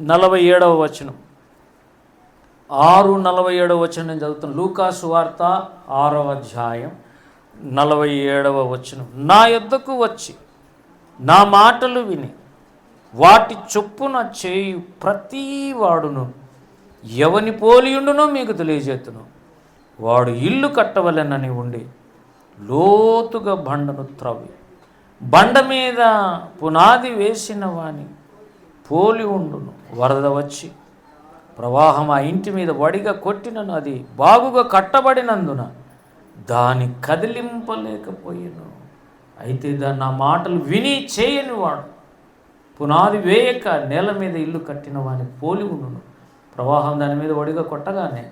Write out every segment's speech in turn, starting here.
47వ వచనం, 6:47 వచనం నేను చదువుతాను. లూకాసు వార్త 6వ అధ్యాయం 47వ వచనం. నా యొద్దకు వచ్చి నా మాటలు విని వాటి చొప్పున చేయు ప్రతి వాడును ఎవని పోలియుండునో మీకు తెలియజేతును. వాడు ఇల్లు కట్టవలెనని ఉండి లోతుగా బండను త్రవ్వి బండ మీద పునాది వేసిన వాని పోలి ఉండును. వరద వచ్చి ప్రవాహం ఆ ఇంటి మీద వడిగా కొట్టినను అది బాగుగా కట్టబడినందున దాని కదిలింపలేకపోయాను. అయితే దాన్ని నా మాటలు విని చేయని వాడు పునాది వేయక నేల మీద ఇల్లు కట్టిన వాని పోలి ఉండును. ప్రవాహం దాని మీద వడిగా కొట్టగానే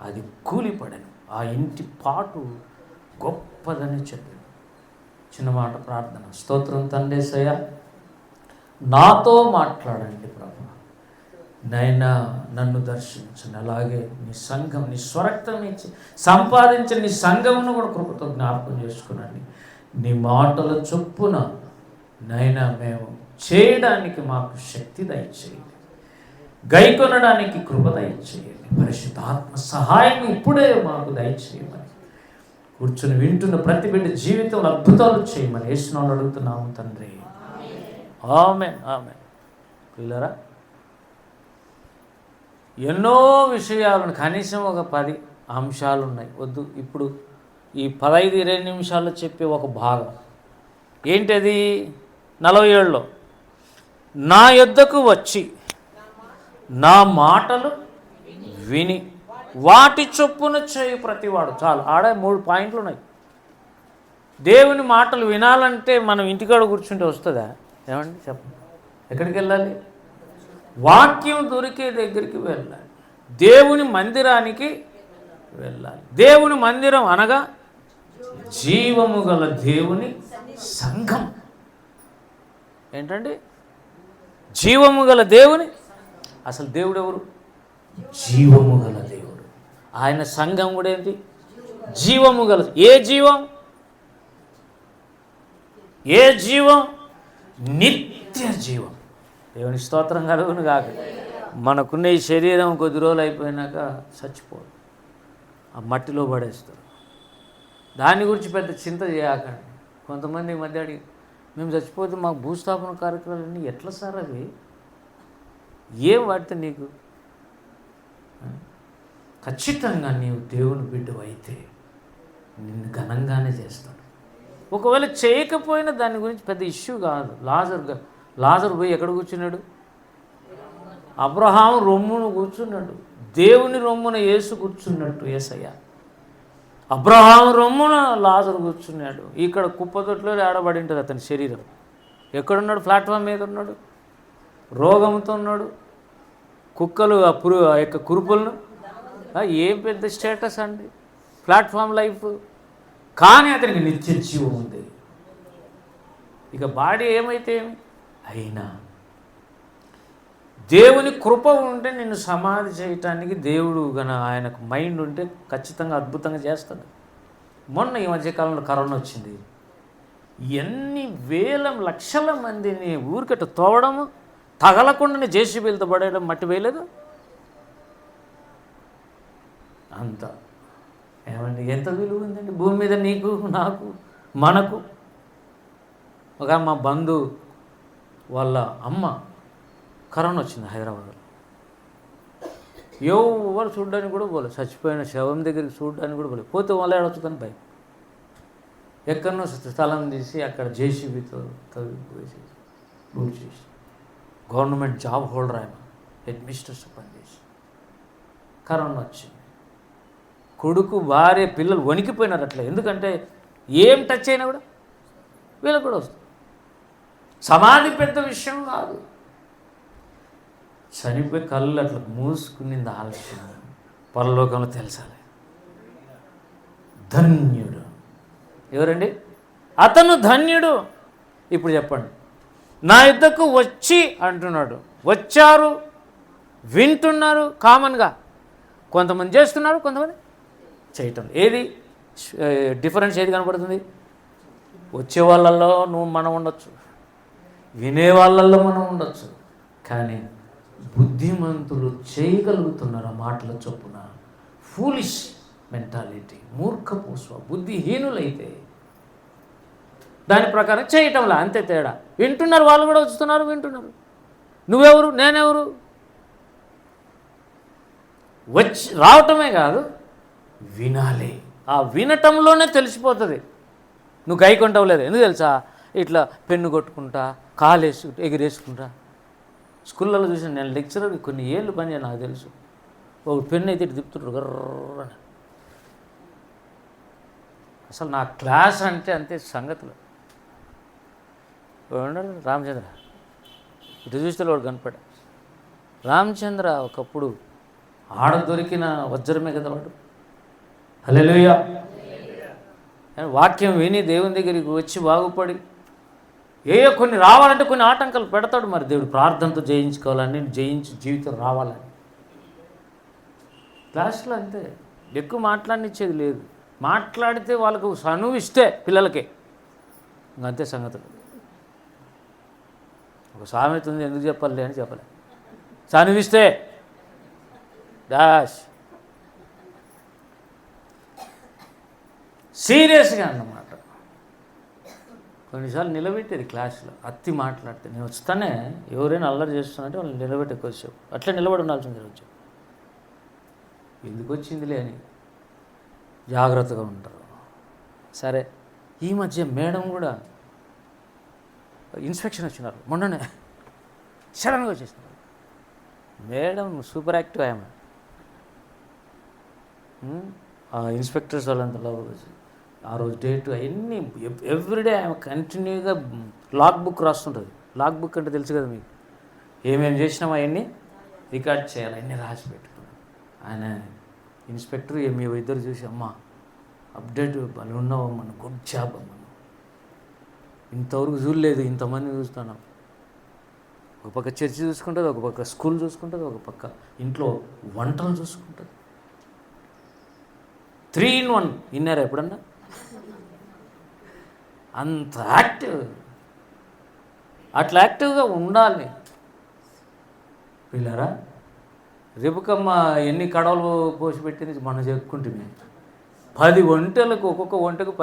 అది కూలిపడెను. ఆ ఇంటి పాటు గొప్పదని చెప్పాను. చిన్న మాట ప్రార్థన. స్తోత్రం తండ్రి యేసయ్యా, నాతో మాట్లాడండి ప్రభు. నైనా నన్ను దర్శించండి. అలాగే నీ సంఘం, నీ స్వరక్తం ఇచ్చి సంపాదించిన నీ సంఘమును కూడా కృపతో జ్ఞాపకం చేసుకునండి. నీ మాటల చొప్పున నైనా మేము చేయడానికి మాకు శక్తి దయచేయండి, గైకొనడానికి కృప దయచేయండి. పరిశుద్ధాత్మ సహాయం ఇప్పుడే మాకు దయచేయమని కూర్చుని వింటున్న ప్రతి బిడ్డ జీవితంలో అద్భుతాలు చేయమని యేసునామములో అడుగుతున్నాము తండ్రి. ఆమేన్, ఆమేన్. పిల్లరా, ఎన్నో విషయాలను, కనీసం ఒక 10 అంశాలు ఉన్నాయి. వద్దు, ఇప్పుడు ఈ 15-20 నిమిషాల్లో చెప్పే ఒక భాగం ఏంటది? 47లో నా యొద్దకు వచ్చి నా మాటలు విని వాటి చొప్పున చేయు ప్రతివాడు. చాలు, ఆడ 3 పాయింట్లు ఉన్నాయి. దేవుని మాటలు వినాలంటే మనం ఇంటికాడ కూర్చుంటే వస్తుందా? ఏమండి చెప్పండి. ఎక్కడికి వెళ్ళాలి? వాక్యం దొరికే దగ్గరికి వెళ్ళాలి. దేవుని మందిరానికి వెళ్ళాలి. దేవుని మందిరం అనగా జీవము గల దేవుని సంఘం. ఏంటండి? జీవము గల దేవుని, అసలు దేవుడు ఎవరు? జీవము గల దేవుడు. ఆయన సంఘం కూడా ఏంటి? జీవము గల. ఏ జీవం? ఏ జీవం? నిత్య జీవం. దేవుని స్తోత్రం కలుగును గాక. మనకున్న ఈ శరీరం కొద్ది రోజులు అయిపోయినాక చచ్చిపోదు, ఆ మట్టిలో పడేస్తారు. దాని గురించి పెద్ద చింత చేయకండి. కొంతమంది ఈ మధ్య అడిగి, మేము చచ్చిపోతే మాకు భూస్థాపన కార్యక్రమాలన్నీ ఎట్లా సార్ అవి? ఏం వాడితే నీకు? ఖచ్చితంగా నీవు దేవుని బిడ్డవు అయితే నిన్ను ఘనంగానే చేస్తాడు. ఒకవేళ చేయకపోయినా దాని గురించి పెద్ద ఇష్యూ కాదు. లాజరు పోయి ఎక్కడ కూర్చున్నాడు? అబ్రహాము రొమ్మున కూర్చున్నాడు. దేవుని రొమ్మున యేసు కూర్చున్నట్టు యేసయ్య అబ్రహాము రొమ్మున లాజరు కూర్చున్నాడు. ఇక్కడ కుప్పతొట్లో ఆడబడి ఉంటుంది అతని శరీరం. ఎక్కడున్నాడు? ప్లాట్ఫామ్ మీద ఉన్నాడు, రోగంతో ఉన్నాడు. కుక్కలు ఆ యొక్క కురుపులను, ఏం పెద్ద స్టేటస్ అండి, ప్లాట్ఫామ్ లైఫ్. కానీ అతనికి నిత్య జీవం ఉంది. ఇక బాడీ ఏమైతే ఏమి అయినా దేవుని కృప ఉంటే నిన్ను సమాధి చేయటానికి దేవుడు ఆయనకు మైండ్ ఉంటే ఖచ్చితంగా అద్భుతంగా చేస్తాడు. మొన్న ఈ మధ్యకాలంలో కరోనా వచ్చింది. ఎన్ని వేల లక్షల మందిని ఊరికట్టు తోవడము, తగలకుండానే జేసీబీలతో పడేయడం, మట్టి వేయలేదు అంత. ఏమండి, ఎంత విలువ ఉందండి భూమి మీద నీకు, నాకు, మనకు. ఒక మా బంధు వాళ్ళ అమ్మ కరోనా వచ్చింది హైదరాబాద్లో. ఎవరు చూడడానికి కూడా పోలేదు, చచ్చిపోయిన శవం దగ్గరికి చూడడానికి కూడా పోలేదు. పోతే వాళ్ళే అడుగుతుందని భయం. ఎక్కడనో స్థలం తీసి అక్కడ జేసీబీతో తవ్వేసి రూల్ చేసి, గవర్నమెంట్ జాబ్ హోల్డర్ ఆయన, హెడ్ మిస్టర్స్ పనిచేసి కరోనా వచ్చింది. కొడుకు, భార్య, పిల్లలు వణికిపోయినారు అట్లా. ఎందుకంటే ఏం టచ్ అయినా కూడా వీళ్ళకి కూడా వస్తుంది. సమాధి పెద్ద విషయం కాదు. చనిపోయి కళ్ళు అట్లా మూసుకునింది ఆలోచన, పరలోకంలో తెలుసాలి. ధన్యుడు ఎవరండి? అతను ధన్యుడు. ఇప్పుడు చెప్పండి, నా యుద్ధకు వచ్చి అంటున్నాడు. వచ్చారు, వింటున్నారు. కామన్గా కొంతమంది చేస్తున్నారు, కొంతమంది చేయటం. ఏది డిఫరెన్స్ ఏది కనపడుతుంది? వచ్చే వాళ్ళల్లో మనం ఉండొచ్చు, వినే వాళ్ళల్లో మనం ఉండొచ్చు, కానీ బుద్ధిమంతులు చేయగలుగుతున్నారు ఆ మాటల చొప్పున. ఫూలిష్ మెంటాలిటీ, మూర్ఖపు బుద్ధిహీనులైతే దాని ప్రకారం చేయటంలా, అంతే తేడా. వింటున్నారు, వాళ్ళు కూడా వస్తున్నారు, వింటున్నారు. నువ్వెవరు, నేనెవరు? వచ్చి రావటమే కాదు, వినాలి. ఆ వినటంలోనే తెలిసిపోతుంది నువ్వు గైకొంటావు లేదు. ఎందుకు తెలుసా? ఇట్లా పెన్ను కొట్టుకుంటా, కాలేసి ఎగిరేసుకుంటా. స్కూళ్ళలో చూసిన నేను లెక్చరర్ కొన్ని ఏళ్ళు పని చేయ, నాకు తెలుసు. ఒక పెన్ను అయితే ఇటు తిప్పుతుంటారు గర్రని. అసలు నా క్లాస్ అంటే అంతే సంగతులు. ఉన్నాడు రామచంద్ర, ఇటు చూస్తే వాడు కనపడా. రామచంద్ర ఒకప్పుడు ఆడ దొరికిన వజ్రమే కదా వాడు. హల్లెలూయా. వాక్యం విని దేవుని దగ్గరికి వచ్చి బాగుపడి కొన్ని రావాలంటే కొన్ని ఆటంకాలు పెడతాడు. మరి దేవుడు ప్రార్థనతో జయించుకోవాలని, జయించి జీవితం రావాలని. క్లాసులో అంతే, ఎక్కువ మాట్లాడనిచ్చేది లేదు. మాట్లాడితే వాళ్ళకు చనువు ఇస్తే పిల్లలకే ఇంకంతే సంగతులు. ఒక సామెత ఉంది, ఎందుకు చెప్పాలి అని చెప్పలే. చనువిస్తే డాష్ సీరియస్గా అన్నమాట. కొన్నిసార్లు నిలబెట్టేది క్లాసులో అత్తి మాట్లాడితే. నేను వస్తానే ఎవరైనా అల్లరి చేస్తున్నట్టే వాళ్ళు నిలబెట్టే కొంచెం అట్లా నిలబడి ఉండాల్సింది. వచ్చి ఎందుకు వచ్చిందిలే అని జాగ్రత్తగా ఉంటారు. సరే, ఈ మధ్య మేడం కూడా ఇన్స్పెక్షన్ వచ్చినారు మొన్ననే, సడన్గా వచ్చేసినారు. మేడం సూపర్ యాక్టివ్ ఆమె. ఆ ఇన్స్పెక్టర్స్ వాళ్ళంతా ఆ రోజు డేటు అవన్నీ ఎవ్రీడే ఆమె కంటిన్యూగా లాగ్ బుక్ రాస్తుంటుంది. లాగ్ బుక్ అంటే తెలుసు కదా మీకు, ఏమేమి చేసినామో అవన్నీ రికార్డ్ చేయాలి, అవన్నీ రాసి పెట్టుకున్నాం. ఆయన ఇన్స్పెక్టర్ మీ ఇద్దరు చూసి, అమ్మ అప్డేట్ వాళ్ళు ఉన్నావు, మన గుడ్ జాబ్ అమ్మ, ఇంతవరకు చూడలేదు, ఇంతమంది చూస్తున్నాం. ఒక పక్క చర్చి చూసుకుంటుంది, ఒక పక్క స్కూల్ చూసుకుంటుంది, ఒక పక్క ఇంట్లో వంటలు చూసుకుంటుంది. 3 in 1 విన్నారా ఎప్పుడన్నా? అంత యాక్టివ్. అట్లా యాక్టివ్గా ఉండాలి పిల్లరా. రేపుకమ్మ ఎన్ని కడవలు పోసి పెట్టింది మనం చెప్పుకుంటుంది. 10 వంటలకు, ఒక్కొక్క వంటకు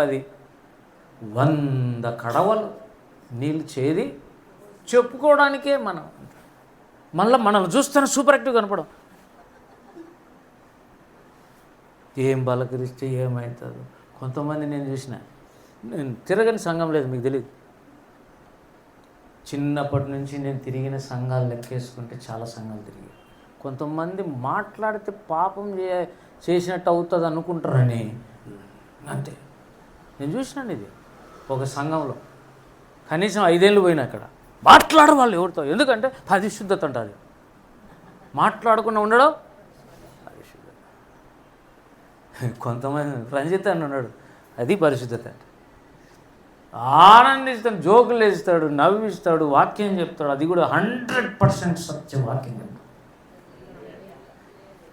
100 కడవలు నీళ్ళు చేది చెప్పుకోవడానికే మనం. మళ్ళీ మనల్ని చూస్తేనే సూపర్ యాక్టివ్ కనపడం. ఏం బలకరిస్తే ఏమవుతుందో. కొంతమంది నేను చూసిన, నేను తిరగని సంఘం లేదు, మీకు తెలియదు. చిన్నప్పటి నుంచి నేను తిరిగిన సంఘాలు లెక్కేసుకుంటే చాలా సంఘాలు తిరిగి. కొంతమంది మాట్లాడితే పాపం చేసినట్టు అవుతుంది అనుకుంటారని అంతే. నేను చూసినాను ఇది ఒక సంఘంలో. కనీసం 5 ఏళ్ళు పోయినా అక్కడ మాట్లాడరు వాళ్ళు ఎవరితో. ఎందుకంటే పరిశుద్ధత ఉంటుంది. మాట్లాడకుండా ఉండడం పరిశుద్ధత. కొంతమంది రంజిత్ అని ఉన్నాడు, అది పరిశుద్ధత అంటే. ఆనందిస్తాడు, జోకులు వేస్తాడు, నవ్విస్తాడు, వాక్యం చెప్తాడు. అది కూడా 100% సత్య వాక్యం చెప్తాడు.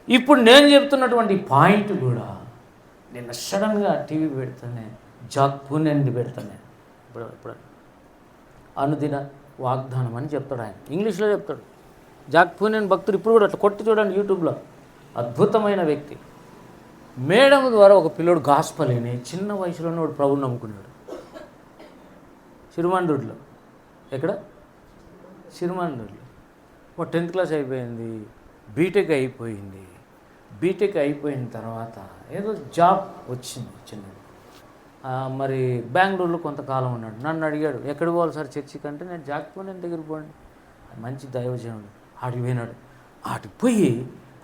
ఇప్పుడు నేను చెప్తున్నటువంటి పాయింట్ కూడా నిన్న సడన్గా టీవీ పెడతానే, జాక్ పూనెండి పెడతానే. ఇప్పుడు అనుదిన వాగ్దానం అని చెప్తాడు ఆయన, ఇంగ్లీష్లో చెప్తాడు. జాక్ పూనెన్ భక్తుడు ఇప్పుడు కూడా అట్లా కొట్టి చూడండి యూట్యూబ్లో. అద్భుతమైన వ్యక్తి. మేడం ద్వారా ఒక పిల్లోడు గాస్పల్ అని చిన్న వయసులోనే వాడు ప్రభువుని నమ్ముకున్నాడు. సిరిమండూరులో. ఎక్కడ? సిరిమండూరులో. వాడు 10th క్లాస్ అయిపోయింది, బీటెక్ అయిపోయింది. బీటెక్ అయిపోయిన తర్వాత ఏదో జాబ్ వచ్చింది చిన్నది. మరి బెంగళూరులో కొంతకాలం ఉన్నాడు. నన్ను అడిగాడు, ఎక్కడికి పోవాలి సార్ చర్చికి అంటే, నేను జాక్ పూనెన్ దగ్గర పోండి, మంచి దైవజనుడు. ఆడికి పోయినాడు. ఆడికి పోయి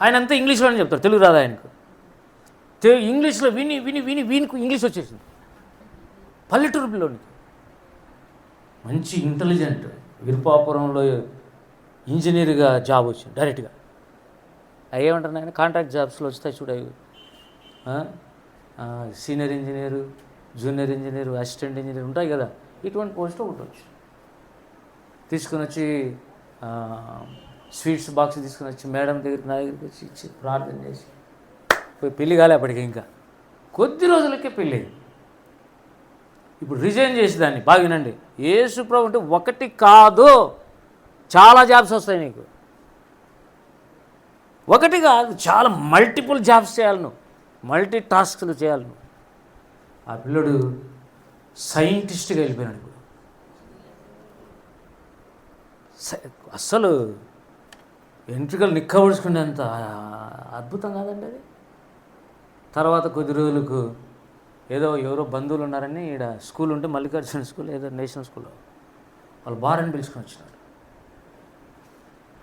ఆయన అంతా ఇంగ్లీష్లోనే చెప్తారు, తెలుగు రాదు ఆయనకు. ఇంగ్లీష్లో విని విని విని వీనికి ఇంగ్లీష్ వచ్చేసింది. పల్లెటూరు పిల్లోనికి మంచి ఇంటెలిజెంట్. విరుపాపురంలో ఇంజనీర్గా జాబ్ వచ్చింది డైరెక్ట్గా. అయ్యేమంటారు ఆయన, కాంట్రాక్ట్ జాబ్స్లో వస్తాయి చూడ, senior engineer, junior engineer, assistant engineer ఉంటాయి కదా, ఇటువంటి పోస్ట్లో ఉండవచ్చు. తీసుకుని వచ్చి స్వీట్స్ బాక్స్ తీసుకుని వచ్చి మేడం దగ్గరికి, నా దగ్గరికి వచ్చి ఇచ్చి ప్రార్థన చేసి పోయి పెళ్ళి కాలే అప్పటికి. ఇంకా కొద్ది రోజులకే పెళ్ళి. ఇప్పుడు రిజైన్ చేసేదాన్ని. బాగా వినండి, యేసు ప్రభు అంటే ఒకటి కాదు చాలా జాబ్స్ వస్తాయి నీకు. ఒకటి కాదు, చాలా మల్టిపుల్ జాబ్స్ చేయాలి నువ్వు, మల్టీ టాస్క్లు చేయాలి నువ్వు. ఆ పిల్లడు సైంటిస్ట్గా వెళ్ళిపోయినాడు ఇప్పుడు. అస్సలు వెంట్రుకలు నిక్కబడుచుకునేంత అద్భుతం కాదండి అది. తర్వాత కొద్ది రోజులకు ఎవరో బంధువులు ఉన్నారని ఈడ స్కూల్ ఉంటే మల్లికార్జున స్కూల్ ఏదో నేషనల్ స్కూల్లో వాళ్ళు బారని పిలుచుకొని వచ్చినాడు.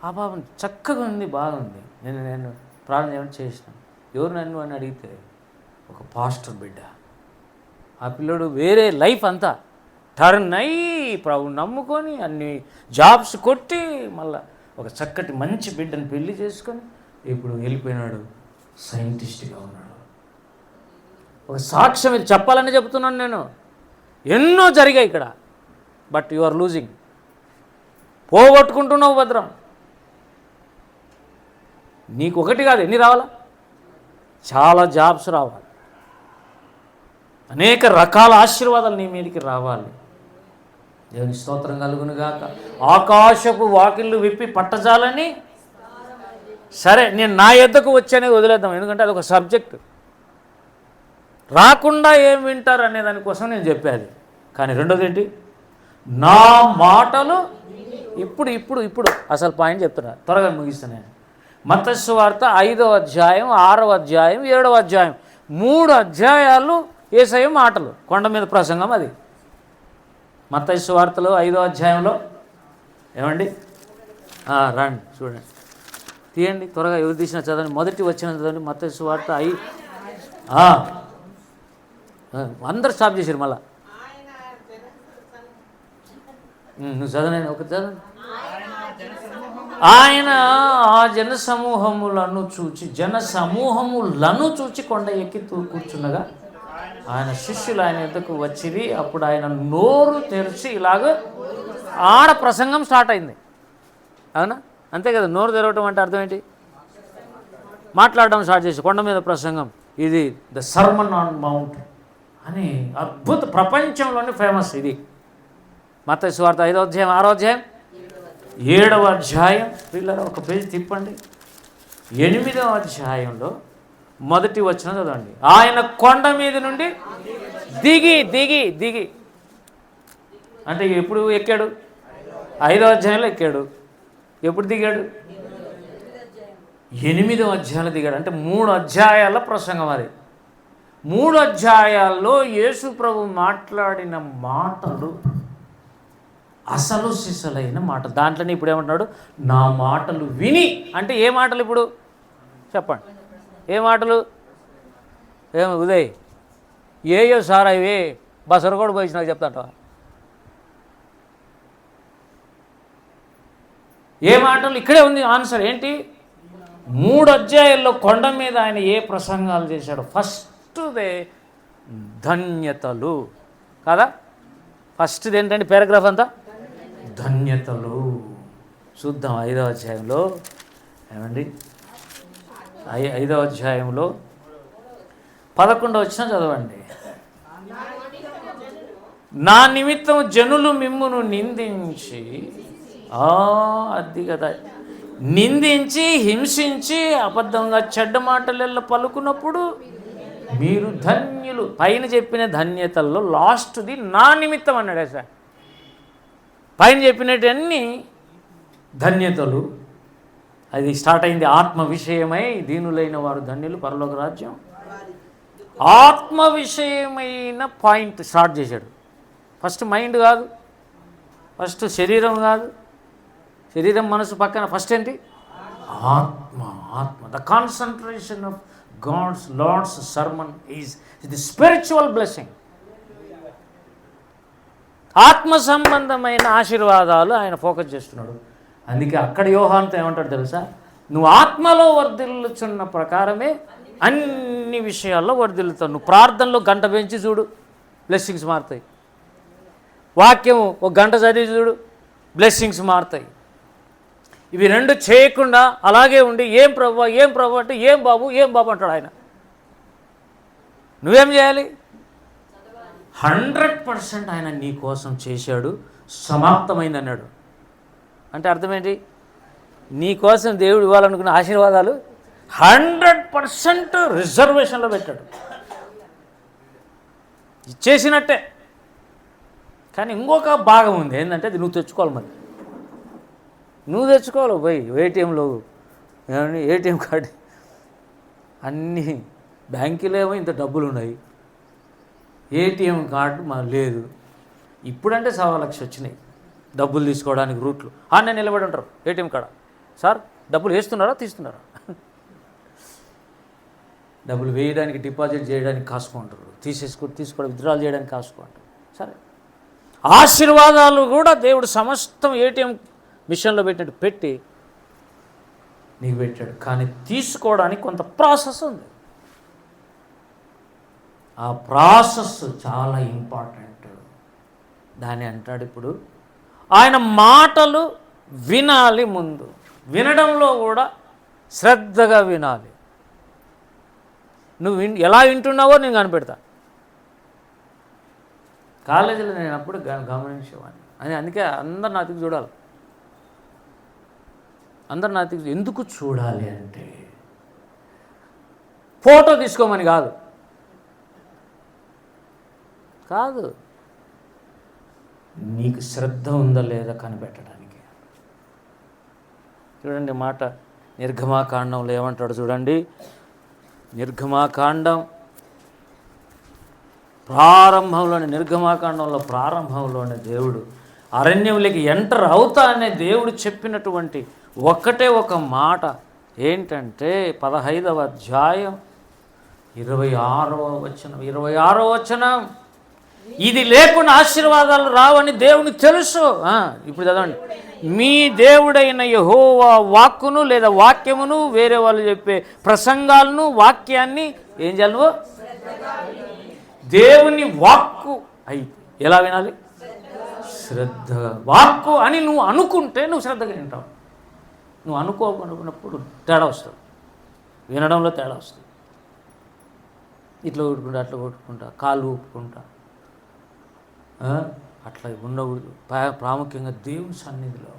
ఆ బాబు చక్కగా ఉంది, బాగుంది. నేను ప్రార్థన చేయమని చేసినాను. ఎవరు నన్ను అని అడిగితే ఒక పాస్టర్ బిడ్డ. ఆ పిల్లడు వేరే లైఫ్ అంతా టర్న్ అయ్యి ప్రభువుని నమ్ముకొని అన్ని జాబ్స్ కొట్టి మళ్ళీ ఒక చక్కటి మంచి బిడ్డను పెళ్లి చేసుకొని ఇప్పుడు వెళ్ళిపోయినాడు, సైంటిస్ట్గా ఉన్నాడు. ఒక సాక్ష్యం ఇది చెప్పాలని చెప్తున్నాను నేను. ఎన్నో జరిగాయి ఇక్కడ, బట్ యు ఆర్ లూజింగ్. పోగొట్టుకుంటున్నావు భద్రం. నీకు ఒకటి కాదు, ఎన్ని రావాలా? చాలా జాబ్స్ రావాలి, అనేక రకాల ఆశీర్వాదాలు నీ మీదకి రావాలి. దేవుని స్తోత్రం కలుగును గాక. ఆకాశపు వాకిళ్ళు విప్పి పట్టజాలని. సరే, నేను నా యొద్దకు వచ్చానే వదిలేద్దాం, ఎందుకంటే అది ఒక సబ్జెక్టు. రాకుండా ఏం వింటారు అనే దానికోసం నేను చెప్పేది. కానీ రెండోది ఏంటి? నా మాటలు ఇప్పుడు ఇప్పుడు ఇప్పుడు అసలు పాయింట్ చెప్తున్నా, త్వరగా ముగిస్తాను నేను. మత్తయి సువార్త 5వ అధ్యాయం, 6వ అధ్యాయం, 7వ అధ్యాయం, 3 అధ్యాయాలు యేసయ్య మాటలు, కొండ మీద ప్రసంగం. అది మత్తయి సువార్తలో 5వ అధ్యాయంలో ఏమండి? రండి చూడండి, తీయండి త్వరగా, ఎవరు తీసిన చదవండి. మొదటి వచ్చిన చదవండి, మత్తయి సువార్త 5. అందరు స్టాప్ చేశారు మళ్ళా. నువ్వు చదవండి, ఒక చదవండి. ఆయన ఆ జనసమూహములను చూచి కొండ ఎక్కి కూర్చుండగా ఆయన శిష్యులు ఆయన ఎద్దకు వచ్చిరి. అప్పుడు ఆయన నోరు తెరిచి ఇలాగ ఆడ ప్రసంగం స్టార్ట్ అయింది. అవునా? అంతే కదా, నోరు తెరవటం అంటే అర్థం ఏంటి? మాట్లాడడం స్టార్ట్ చేసి కొండ మీద ప్రసంగం. ఇది ద సర్మన్ ఆన్ మౌంట్ అని అద్భుత, ప్రపంచంలోనే ఫేమస్ ఇది. మత్తయి సువార్త 5వ అధ్యాయం, 6వ అధ్యాయం, 7వ అధ్యాయం. పిల్లలు ఒక పేజీ తిప్పండి. 8వ అధ్యాయంలో మొదటి వచనం చదవండి. ఆయన కొండ మీద నుండి దిగి అంటే ఎప్పుడు ఎక్కాడు? 5వ అధ్యాయంలో ఎక్కాడు. ఎప్పుడు దిగాడు? 8వ అధ్యాయంలో దిగాడు. అంటే 3 అధ్యాయాల ప్రసంగం అది. 3 అధ్యాయాల్లో యేసు ప్రభు మాట్లాడిన మాటలు అసలు సిసలైన మాట. దాంట్లోనే ఇప్పుడు ఏమంటున్నాడు? నా మాటలు విని. అంటే ఏ మాటలు ఇప్పుడు చెప్పండి? ఏ మాటలు? ఉదయ్ ఏయో సార్ అవి బసరు కూడా పోయి నాకు చెప్తాట. ఏ మాటలు? ఇక్కడే ఉంది ఆన్సర్. ఏంటి? 3 అధ్యాయాల్లో కొండ మీద ఆయన ఏ ప్రసంగాలు చేశాడు? ఫస్ట్దే ధన్యతలు కదా. ఫస్ట్ది ఏంటంటే పారాగ్రాఫ్ అంతా ధన్యతలు. చూద్దాం 5వ అధ్యాయంలో ఏమండి? 5వ అధ్యాయంలో 11వ వచనం చదవండి. నా నిమిత్తం జనులు మిమ్మును నిందించి, అది కదా, నిందించి హింసించి అబద్ధంగా చెడ్డ మాటలెల్ల పలుకున్నప్పుడు మీరు ధన్యులు. పైన చెప్పిన ధన్యతల్లో లాస్ట్ది నా నిమిత్తం అన్నాడే సార్. పైన చెప్పినవన్నీ ధన్యతలు. అది స్టార్ట్ అయింది ఆత్మ విషయమై దీనులైన వారు ధన్యులు పరలోక రాజ్యం. ఆత్మ విషయమైన పాయింట్ స్టార్ట్ చేశాడు. ఫస్ట్ మైండ్ కాదు, ఫస్ట్ శరీరం కాదు, శరీరం మనసు పక్కన. ఫస్ట్ ఏంటి? ఆత్మ. The concentration of Lord's sermon is the spiritual blessing. ఆత్మ సంబంధమైన ఆశీర్వాదాలు ఆయన ఫోకస్ చేస్తున్నాడు. అందుకే అక్కడ యోహానుతో ఏమంటాడు తెలుసా? నువ్వు ఆత్మలో వర్ధిల్లుచున్న ప్రకారమే అన్ని విషయాల్లో వర్ధిల్లుతావు. నువ్వు ప్రార్థనలో గంట పెంచి చూడు, బ్లెస్సింగ్స్ మారుతాయి. వాక్యం ఒక గంట చదివి చూడు, బ్లెస్సింగ్స్ మారుతాయి. ఇవి 2 చేయకుండా అలాగే ఉండి ఏం ప్రభు అంటే ఏం బాబు అంటాడు ఆయన. నువ్వేం చేయాలి? 100% ఆయన నీ కోసం చేశాడు, సమాప్తమైంది అన్నాడు. అంటే అర్థమేంటి? నీ కోసం దేవుడు ఇవ్వాలనుకున్న ఆశీర్వాదాలు 100% రిజర్వేషన్లో పెట్టాడు, ఇచ్చేసినట్టే. కానీ ఇంకొక భాగం ఉంది, ఏంటంటే అది నువ్వు తెచ్చుకోవాలి. మరి నువ్వు తెచ్చుకోవాలి పోయి ఏటీఎంలో, ఏమని ఏటీఎం కార్డు అన్నీ బ్యాంకులో ఏమో ఇంత డబ్బులు ఉన్నాయి, ఏటీఎం కార్డు మా లేదు. ఇప్పుడంటే 1,00,000 వచ్చినాయి డబ్బులు తీసుకోవడానికి రూట్లు. నేను నిలబడి ఉంటారు ఏటీఎం కాడ, సార్ డబ్బులు వేస్తున్నారా తీస్తున్నారా? డబ్బులు వేయడానికి, డిపాజిట్ చేయడానికి కాసుకుంటారు, తీసుకోవడం విత్డ్రాల్ చేయడానికి కాసుకుంటారు. సరే, ఆశీర్వాదాలు కూడా దేవుడు సమస్తం ఏటీఎం మిషన్లో పెట్టినట్టు పెట్టి నీకు పెట్టాడు. కానీ తీసుకోవడానికి కొంత ప్రాసెస్ ఉంది. ఆ ప్రాసెస్ చాలా ఇంపార్టెంట్. దాన్ని అంటాడు ఇప్పుడు, ఆయన మాటలు వినాలి. ముందు వినడంలో కూడా శ్రద్ధగా వినాలి. నువ్వు ఎలా వింటున్నావో నేను కనిపెడతా. కాలేజీలో నేను అప్పుడు గమనించేవాడిని. అందుకే అందరు నా దగ్గర చూడాలి. అందరు నా దగ్గర ఎందుకు చూడాలి అంటే, ఫోటో తీసుకోమని కాదు, నీకు శ్రద్ధ ఉందా లేదా కనిపెట్టడానికి. చూడండి మాట నిర్గమాకాండంలో ఏమంటాడు చూడండి. నిర్గమాకాండం ప్రారంభంలోనే దేవుడు అరణ్యంలోకి ఎంటర్ అవుతా అనే దేవుడు చెప్పినటువంటి ఒక్కటే ఒక మాట ఏంటంటే 15వ అధ్యాయం 26వ వచనం, ఇది లేకుండా ఆశీర్వాదాలు రావని దేవునికి తెలుసు. ఇప్పుడు చదవండి, మీ దేవుడైన యెహోవా వాక్కును లేదా వాక్యమును, వేరే వాళ్ళు చెప్పే ప్రసంగాలను, వాక్యాన్ని ఏం చేయాలి? దేవుని వాక్కు అయితే ఎలా వినాలి? శ్రద్ధగా. వాక్కు అని నువ్వు అనుకుంటే నువ్వు శ్రద్ధగా వింటావు. నువ్వు అనుకోకున్నప్పుడు తేడా వస్తుంది, వినడంలో తేడా వస్తుంది. ఇట్లా కొట్టుకుంటా, అట్లా కొట్టుకుంటా, కాళ్ళు ఊపుకుంటా అట్లా ఉండకూడదు. ప్రాముఖ్యంగా దేవుని సన్నిధిలో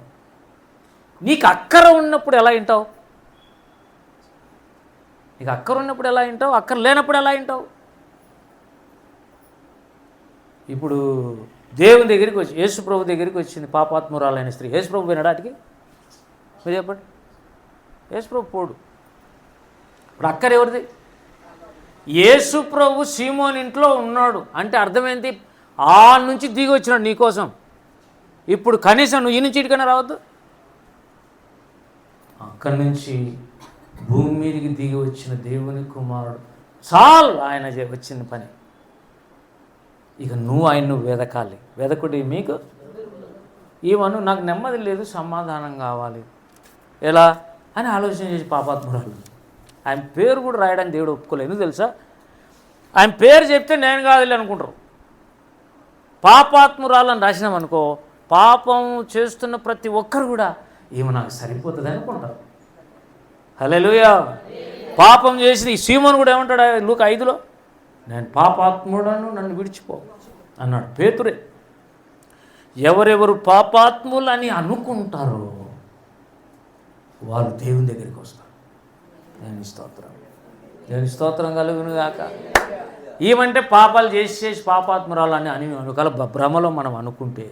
నీకు అక్కర ఉన్నప్పుడు ఎలా వింటావు? నీకు అక్కర ఉన్నప్పుడు ఎలా వింటావు? అక్కర లేనప్పుడు ఎలా వింటావు? ఇప్పుడు దేవుని దగ్గరికి వచ్చి, యేసుప్రభు దగ్గరికి వచ్చింది పాపాత్మురాలైన స్త్రీ. యేసుప్రభు వినడానికి మీరు చెప్పండి. యేసుప్రభు పోడు. ఇప్పుడు అక్కర ఎవరిది? యేసుప్రభు సీమోన్ ఇంట్లో ఉన్నాడు అంటే అర్థమైంది, ఆ నుంచి దిగి వచ్చినాడు నీకోసం. ఇప్పుడు కనీసం నువ్వు ఈ నుంచి ఇటుకైనా రావద్దు. అక్కడి నుంచి భూమి మీదకి దిగి వచ్చిన దేవుని కుమారుడు చాలు ఆయన వచ్చిన పని. ఇక నువ్వు ఆయన్ను వెదకాలి. వెదకుడి మీకు ఈవను నాకు నెమ్మది లేదు, సమాధానం కావాలి, ఎలా అని ఆలోచన చేసి పాపాత్మురాలు. ఆయన పేరు కూడా రాయడానికి దేవుడు ఒప్పుకోలేదు. ఎందుకు తెలుసా? ఆయన పేరు చెప్తే నేను కాదులే అనుకుంటారు. పాపాత్మురాలని రాసినామనుకో, పాపం చేస్తున్న ప్రతి ఒక్కరు కూడా ఏమో నాకు సరిపోతుంది అనుకుంటారు. హల్లెలూయా. పాపం చేసిన ఈ సీమోను కూడా ఏమంటాడు లూకా 5లో, నేను పాపాత్ముడను, నన్ను విడిచిపో అన్నాడు. పేతురే. ఎవరెవరు పాపాత్ములని అనుకుంటారో వాళ్ళు దేవుని దగ్గరికి వస్తారు. దేవుని స్తోత్రం కలుగును గాక. ఏమంటే పాపాలు చేసి పాపాత్మురాలని అని అనుకల భ్రమలో మనం అనుకుంటే,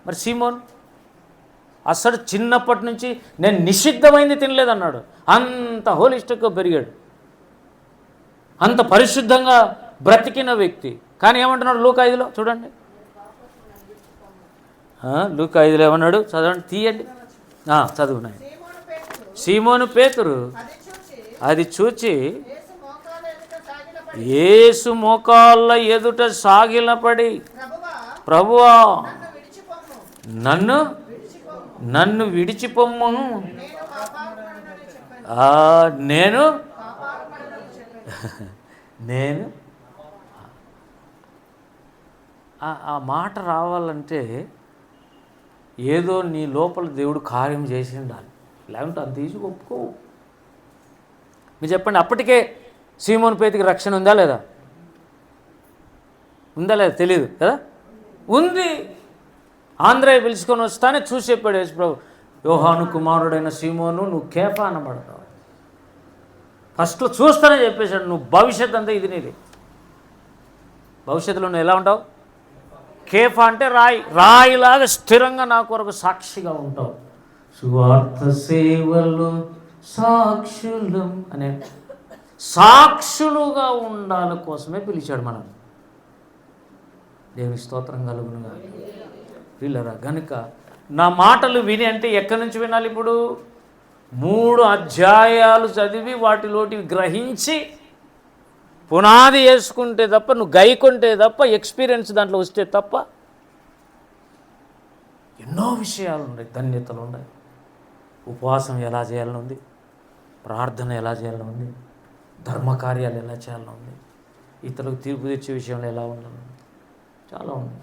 మరి సీమోన్ అసలు చిన్నప్పటి నుంచి నేను నిషిద్ధమైంది తినలేదన్నాడు. అంత హోలిస్టిక్గా పెరిగాడు, అంత పరిశుద్ధంగా బ్రతికిన వ్యక్తి. కానీ ఏమంటున్నాడు లూకా 5లో చూడండి. లూకా 5లో ఏమన్నాడు చదవండి, తీయండి, చదువున్నాయి. సీమోను పేతురు అది చూచి యేసు మోకాళ్ళ ఎదుట సాగిలపడి, ప్రభువా నన్ను విడిచిపొమ్మును, నేను ఆ మాట రావాలంటే ఏదో నీ లోపల దేవుడు కార్యం చేసి ఉండాలి, లేకుంటే అంత ఈజీ ఒప్పుకోవు. మీరు చెప్పండి, అప్పటికే సీమోను పేతుకి రక్షణ ఉందా లేదా? తెలియదు కదా? ఉంది. ఆంధ్రయ్య పిలుచుకొని వస్తానే చూసి చెప్పాడు యేసుప్రభు, యోహాను కుమారుడైన సీమోను, నువ్వు కేఫా అనబడతావు. ఫస్ట్లో చూస్తానే చెప్పేశాడు, నువ్వు భవిష్యత్ అంతా ఇది నీది. భవిష్యత్తులో నువ్వు ఎలా ఉంటావు? కేఫా అంటే రాయి, రాయిలాగా స్థిరంగా నా కొరకు సాక్షిగా ఉంటావు. సువార్త సేవలు సాక్షులం అనే సాక్షులుగా ఉండాలి కోసమే పిలిచాడు మనం. దేవుని స్తోత్రం కలుగునుగా. పిల్లరా గనుక నా మాటలు విని అంటే ఎక్కడి నుంచి వినాలి? ఇప్పుడు 3 అధ్యాయాలు చదివి వాటిలోటి గ్రహించి పునాది వేసుకుంటే తప్ప, నువ్వు గైకుంటే తప్ప, ఎక్స్పీరియన్స్ దాంట్లో వస్తే తప్ప ఎన్నో విషయాలు ఉన్నాయి, ధన్యతలు ఉన్నాయి. ఉపవాసం ఎలా చేయాలని ఉంది, ప్రార్థన ఎలా చేయాలని ఉంది, ధర్మకార్యాలు ఎలా చేయాలని ఉంది, ఇతరులకు తీర్పు తెచ్చే విషయంలో ఎలా ఉండాలని ఉంది, చాలా ఉంది.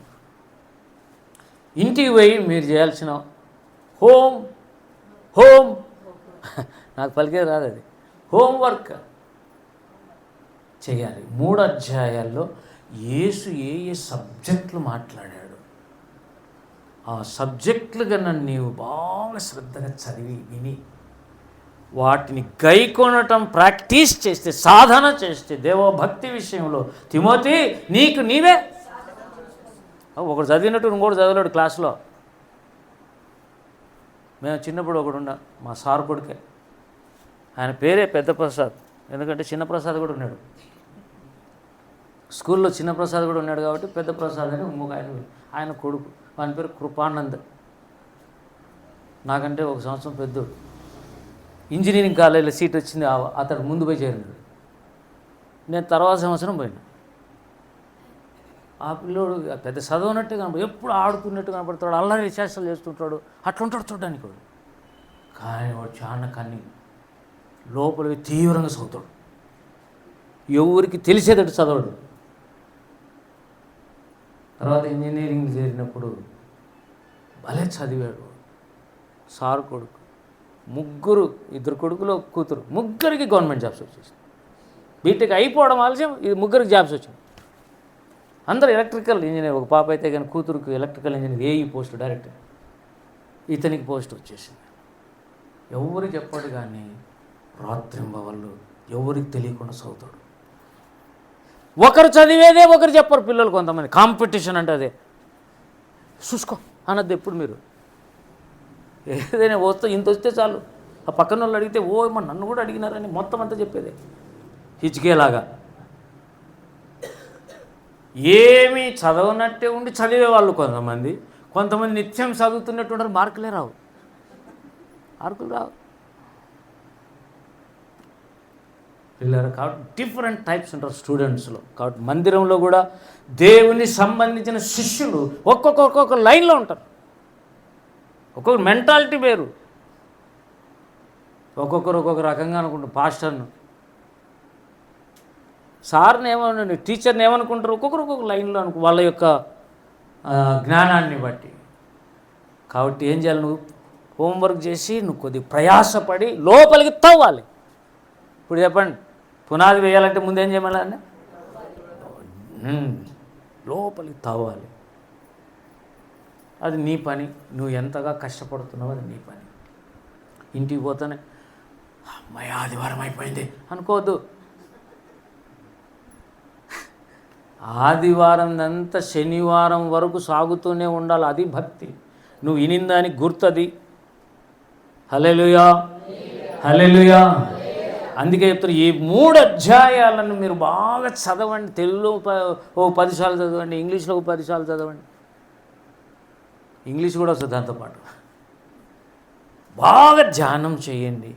ఇంటికి పోయి మీరు చేయాల్సిన హోమ్ నాకు పలికే రాదు, అది హోంవర్క్ చేయాలి. 3 అధ్యాయాల్లో యేసు ఏ సబ్జెక్టులు మాట్లాడాడు, ఆ సబ్జెక్టులు కన్నా నీవు బాగా శ్రద్ధగా చదివి విని వాటిని గైకొనటం ప్రాక్టీస్ చేస్తే, సాధన చేస్తే, దేవభక్తి విషయంలో తిమోతి నీకు నీవే. ఒకడు చదివినట్టు ఇంకోటి చదివాడు క్లాస్లో. మేము చిన్నప్పుడు ఒకడున్నా, మా సార్ కొడుకే, ఆయన పేరే పెద్ద ప్రసాద్, ఎందుకంటే చిన్న ప్రసాద్ కూడా ఉన్నాడు స్కూల్లో. చిన్న ప్రసాద్ కూడా ఉన్నాడు కాబట్టి పెద్ద ప్రసాద్ అని ఇంకొక ఆయన కొడుకు, ఆయన పేరు కృపానంద్. నాకంటే 1 సంవత్సరం పెద్దోడు. ఇంజనీరింగ్ కాలేజీలో సీట్ వచ్చింది, అతడు ముందు పోయి చేరినాడు. నేను తర్వాత సంవత్సరం పోయినా. ఆ పిల్లోడు పెద్ద చదవనట్టే కనపడు, ఎప్పుడు ఆడుతున్నట్టు కనపడతాడు, అల్లరి చేష్టలు చేస్తుంటాడు, అట్లుంటాడు చూడడానికి వాడు. కానీ వాడు చాలా కన్ని లోపలికి తీవ్రంగా చదువుతాడు, ఎవరికి తెలిసేటట్టు చదవడు. తర్వాత ఇంజనీరింగ్ చేరినప్పుడు భలే చదివాడు. సార్ కొడుకు, 2 కొడుకులు 1 కూతురు, 3కి గవర్నమెంట్ జాబ్స్ వచ్చేసింది. బీటెక్ అయిపోవడం ఆలస్యం, ఇది 3కి జాబ్స్ వచ్చింది. అందరూ ఎలక్ట్రికల్ ఇంజనీర్. ఒక పాప అయితే కానీ కూతురుకు electrical engineer AE post direct, ఇతనికి పోస్ట్ వచ్చేసింది. ఎవరు చెప్పాడు కానీ రాత్రింబవళ్ళు ఎవరికి తెలియకుండా చదువుతాడు. ఒకరు చదివేదే ఒకరు చెప్పరు పిల్లలు. కొంతమంది కాంపిటీషన్ అంటే అదే చూసుకో అన్నది. ఎప్పుడు మీరు ఏదైనా ఇంత వస్తే చాలు, ఆ పక్కన వాళ్ళు అడిగితే నన్ను కూడా అడిగినారని మొత్తం అంతా చెప్పేదే హిచ్కేలాగా. ఏమీ చదవనట్టే ఉండి చదివే వాళ్ళు కొంతమంది నిత్యం చదువుతున్నట్టు ఉంటారు, మార్కులు రావు. పిల్లలు కాబట్టి డిఫరెంట్ టైప్స్ ఉంటారు స్టూడెంట్స్లో. కాబట్టి మందిరంలో కూడా దేవుని సంబంధించిన శిష్యులు ఒక్కొక్క లైన్లో ఉంటారు. ఒక్కొక్క మెంటాలిటీ వేరు, ఒక్కొక్కరు ఒక్కొక్క రకంగా అనుకుంటారు. పాస్టర్ను, సార్ని ఏమన్నా, టీచర్ని ఏమనుకుంటారు, ఒక్కొక్కరు ఒక్కొక్క లైన్లో వాళ్ళ యొక్క జ్ఞానాన్ని బట్టి. కాబట్టి ఏం చేయాలి, నువ్వు హోంవర్క్ చేసి నువ్వు కొద్దిగా ప్రయాసపడి లోపలికి తవ్వాలి. ఇప్పుడు చెప్పండి, పునాది వేయాలంటే ముందేం చేయమని లోపలికి తవ్వాలి. అది నీ పని, నువ్వు ఎంతగా కష్టపడుతున్నావు అది నీ పని. ఇంటికి పోతానే అమ్మాయి ఆదివారం అయిపోయింది అనుకోవద్దు. ఆదివారం అంతా శనివారం వరకు సాగుతూనే ఉండాలి, అది భక్తి. నువ్వు వినిందానికి గుర్తది. హల్లెలూయా, హల్లెలూయా. అందుకే చెప్తారు, ఈ 3 అధ్యాయాలను మీరు బాగా చదవండి. తెలుగులో 10 సార్లు చదవండి, ఇంగ్లీష్లో 10 సార్లు చదవండి. ఇంగ్లీష్ కూడా వస్తుంది దాంతోపాటు. బాగా ధ్యానం చేయండి.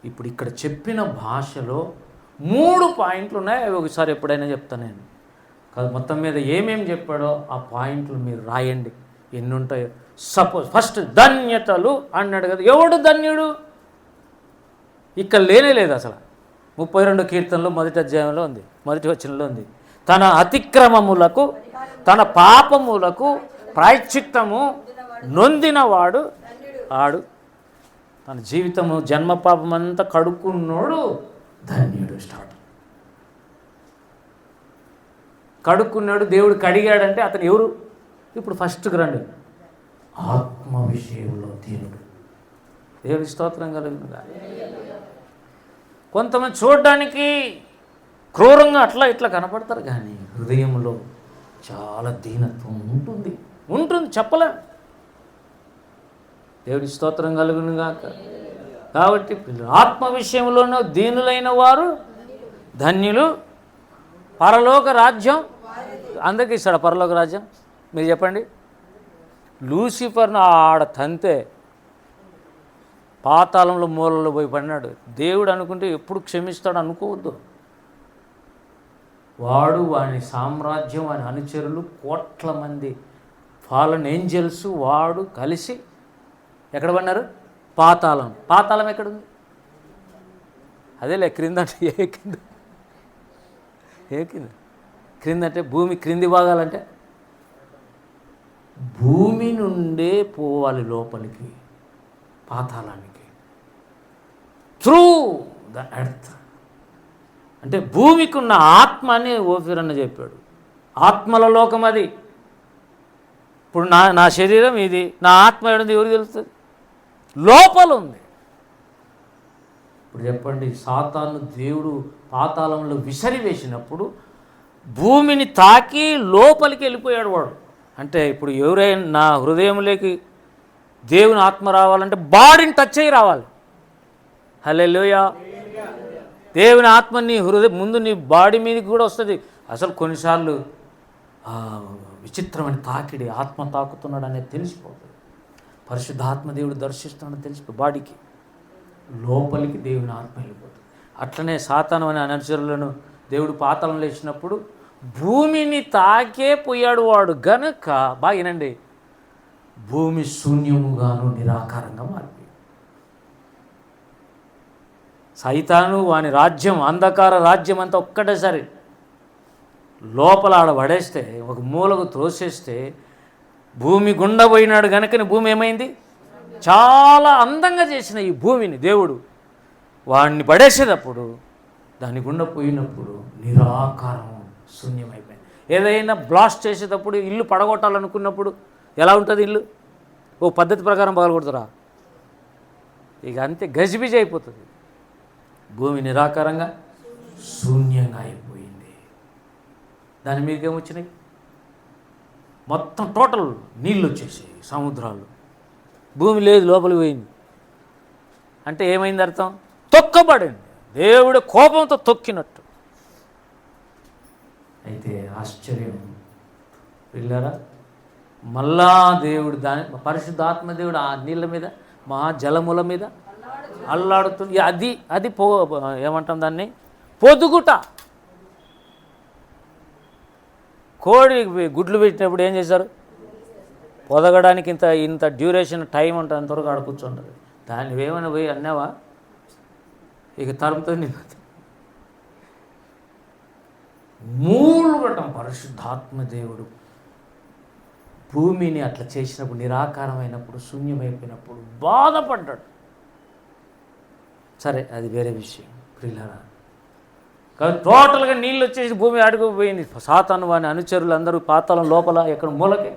ఇప్పుడు ఇక్కడ చెప్పిన భాషలో 3 పాయింట్లు ఉన్నాయి. అవి ఒకసారి ఎప్పుడైనా చెప్తాను నేను. కాదు, మొత్తం మీద ఏమేమి చెప్పాడో ఆ పాయింట్లు మీరు రాయండి, ఎన్ని ఉంటాయో. సపోజ్ ఫస్ట్ ధన్యతలు అన్నాడు కదా. ఎవడు ధన్యుడు? ఇక్కడ లేనే లేదు అసలు. 32 కీర్తనలో 1వ అధ్యాయంలో ఉంది, 1వ వచనంలో ఉంది. తన అతిక్రమములకు తన పాపములకు ప్రాయశ్చిత్తము నొందినవాడు ఆడు. తన జీవితము జన్మ పాపమంతా కడుక్కున్నోడు ధన్యుడు. స్టార్ట్. కడుక్కున్నాడు, దేవుడు కడిగాడంటే అతను ఎవరు? ఇప్పుడు ఫస్ట్ రండి, ఆత్మ విషయంలో దీనుడు. దేవుడి స్తోత్రం కలుగునుగా. కొంతమంది చూడడానికి క్రూరంగా అట్లా ఇట్లా కనపడతారు, కానీ హృదయంలో చాలా దీనత్వం ఉంటుంది చెప్పలేం. దేవుడి స్తోత్రం కలుగును గాక. కాబట్టి ఆత్మ విషయంలోనూ దీనులైన వారు ధన్యులు, పరలోక రాజ్యం అందరికీ ఇస్తాడు. పరలోక రాజ్యం మీరు చెప్పండి. లూసిఫర్ను ఆడ తంతే పాతాళంలో మూలలో పోయి పడినాడు. దేవుడు అనుకుంటే ఎప్పుడు క్షమిస్తాడు అనుకోవద్దు. వాడు, వాని సామ్రాజ్యం, వాని అనుచరులు, కోట్ల మంది ఫాలన్ ఏంజల్స్ వాడు కలిసి ఎక్కడ పడినారు? పాతాళం ఎక్కడుంది? అదేలే క్రింద అంటే ఏ కింద క్రింద అంటే భూమి క్రింది భాగాలంటే భూమి నుండే పోవాలి లోపలికి, పాతాళానికి, త్రూ ద ఎర్త్. అంటే భూమికి ఉన్న ఆత్మ అని ఓఫీరన్న చెప్పాడు. ఆత్మల లోకం అది. ఇప్పుడు నా శరీరం ఇది, నా ఆత్మ ఏడుంది ఎవరికి తెలుస్తుంది? లోపల ఉంది. ఇప్పుడు చెప్పండి, సాతాను దేవుడు పాతాళంలో విసిరివేసినప్పుడు భూమిని తాకి లోపలికి వెళ్ళిపోయాడు వాడు. అంటే ఇప్పుడు ఎవరైనా నా హృదయంలోకి దేవుని ఆత్మ రావాలంటే బాడీని టచ్ అయ్యి రావాలి. హల్లెలూయా. దేవుని ఆత్మ నీ హృదయం ముందు నీ బాడీ మీదకి కూడా వస్తుంది. అసలు కొన్నిసార్లు విచిత్రమైన తాకిడి, ఆత్మ తాకుతున్నాడు అనేది తెలిసిపోతుంది. పరిశుద్ధాత్మ దేవుడు దర్శిస్తున్నాడని తెలిసిపోయి బాడీకి లోపలికి దేవుని ఆత్మ వెళ్ళిపోతుంది. అట్లనే సాతాను అనే అనుచరులను దేవుడు పాతాళంలో వేసినప్పుడు భూమిని తాకే పోయాడు వాడు గనుక, బాగా వినండి, భూమి శూన్యముగాను నిరాకారంగా మారిపోయింది. సైతాను వాని రాజ్యం, అంధకార రాజ్యం అంతా ఒక్కటేసారి లోపల ఆడ పడేస్తే, ఒక మూలకు త్రోసేస్తే భూమి గుండా పోయినాడు కనుకని భూమి ఏమైంది? చాలా అందంగా చేసిన ఈ భూమిని దేవుడు వాడిని పడేసేటప్పుడు, దాని గుండా పోయినప్పుడు నిరాకారం, శూన్యమైపోయింది. ఏదైనా బ్లాస్ట్ చేసేటప్పుడు, ఇల్లు పడగొట్టాలనుకున్నప్పుడు ఎలా ఉంటుంది ఇల్లు? ఓ పద్ధతి ప్రకారం పగలగొడతారా? ఇక అంతే గజిబిజి అయిపోతుంది. భూమి నిరాకారంగా శూన్యంగా అయిపోయింది. దాని మీదకి ఏమొచ్చినాయి? మొత్తం టోటల్ నీళ్ళు వచ్చేసాయి, సముద్రాలు. భూమి లేదు, లోపలికి పోయింది. అంటే ఏమైంది అర్థం? తొక్కబడింది, దేవుడి కోపంతో తొక్కినట్టు. అయితే ఆశ్చర్యం పిల్లరా, మళ్ళా దేవుడు దాని పరిశుద్ధాత్మ దేవుడు ఆ నీళ్ళ మీద, మహాజలముల మీద అల్లాడుతుంది. అది ఏమంటాం దాన్ని? పొదుగుట. కోడి గుడ్లు పెట్టినప్పుడు ఏం చేశారు? పొదగడానికి ఇంత డ్యూరేషన్ టైం ఉంటుంది, అంతవరకు ఆడ కూర్చుంటుంది. దాన్ని ఏమైనా పోయి అన్నావా ఇక తరంతో మూలుగటం. పరిశుద్ధాత్మ దేవుడు భూమిని అట్లా చేసినప్పుడు, నిరాకారమైనప్పుడు, శూన్యమైపోయినప్పుడు బాధపడ్డాడు. సరే, అది వేరే విషయం ప్రియులారా. కానీ టోటల్గా నీళ్ళు వచ్చేసి భూమి అడుగుపోయింది. సాతాను వాని అనుచరులు అందరూ పాతాళం లోపల ఎక్కడ మూలకే,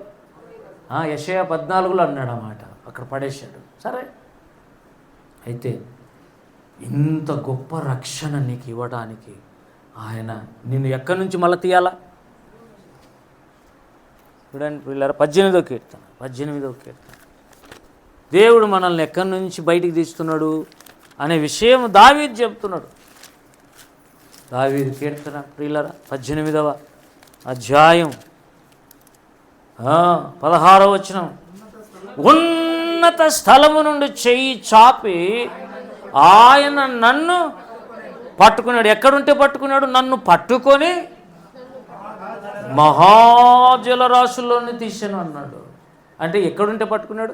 యెషయా 14లో అన్నాడు అన్నమాట, అక్కడ పడేశాడు. సరే, అయితే ఇంత గొప్ప రక్షణ నీకు ఇవ్వడానికి ఆయన నిన్ను ఎక్కడి నుంచి మళ్ళీ తీయాలా? చూడండి పిల్లరా, 18వ కీర్తన. దేవుడు మనల్ని ఎక్కడి నుంచి బయటికి తీస్తున్నాడు అనే విషయం దావీదు చెప్తున్నాడు. దావీదు కీర్తన ప్రియులరా 18వ అధ్యాయం 16వ వచనం. ఉన్నత స్థలము నుండి చెయ్యి చాపి ఆయన నన్ను పట్టుకున్నాడు. ఎక్కడుంటే పట్టుకున్నాడు? నన్ను పట్టుకొని మహాజలరాశుల్లోని తీసాను అన్నాడు. అంటే ఎక్కడుంటే పట్టుకున్నాడు?